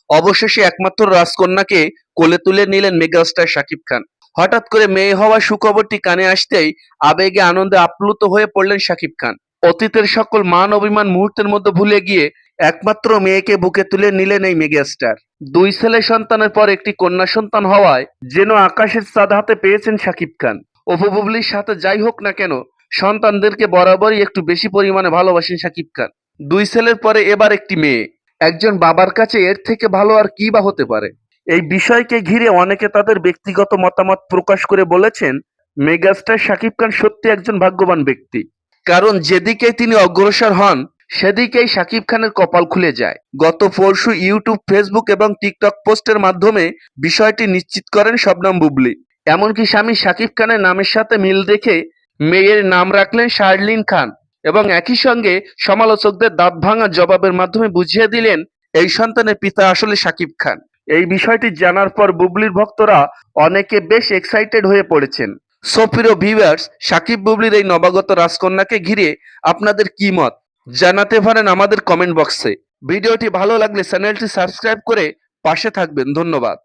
অবশেষে একমাত্র রাজকন্যাকে কোলে তুলে নিলেন মেগাস্টার শাকিব খান। হঠাৎ করে মেয়ে হওয়ার সুখবরটি কানে আসতেই আবেগে আনন্দে আপ্লুত হয়ে পড়লেন শাকিব খান। অতীতের সকল মান অভিমান মুহূর্তের মধ্যে ভুলে গিয়ে একমাত্র মেয়েকে বুকে তুলে নিলেন এই মেগাস্টার। দুই ছেলে সন্তানের পর একটি কন্যা সন্তান হওয়ায় যেন আকাশের চাঁদ হাতে পেয়েছেন শাকিব খান। অপু বুবলির সাথে যাই হোক না কেন, সন্তানদেরকে বরাবরই একটু বেশি পরিমাণে ভালোবাসেন শাকিব খান। দুই ছেলের পরে এবার একটি মেয়ে। একজন বাবার কাছে এর থেকে ভালো আর কি বা হতে পারে। এই বিষয়কে ঘিরে অনেকে তাদের ব্যক্তিগত মতামত প্রকাশ করে বলেছেন, মেগাস্টার শাকিব খান সত্যি একজন ভাগ্যবান ব্যক্তি। কারণ যেদিকেই তিনি অগ্রসর হন সেদিকেই শাকিব খানের কপাল খুলে যায়। গত পরশু ইউটিউব, ফেসবুক এবং টিকটক পোস্টের মাধ্যমে বিষয়টি নিশ্চিত করেন শবনম বুবলী। এমনকি স্বামী শাকিব খানের নামের সাথে মিল রেখে মেয়ের নাম রাখলেন শার্লিন খান এবং একই সঙ্গে সমালোচকদের দাঁত ভাঙা জবাবের মাধ্যমে বুঝিয়ে দিলেন এই সন্তানের পিতা আসলে শাকিব খান। এই বিষয়টি জানার পর বুবলির ভক্তরা অনেকে বেশ এক্সাইটেড হয়ে পড়েছেন। সো প্রিয় ভিউয়ার্স, শাকিব বুবলির এই নবাগত রাজকন্যাকে ঘিরে আপনাদের কি মত জানাতে পারেন আমাদের কমেন্ট বক্সে। ভিডিওটি ভালো লাগলে চ্যানেলটি সাবস্ক্রাইব করে পাশে থাকবেন। ধন্যবাদ।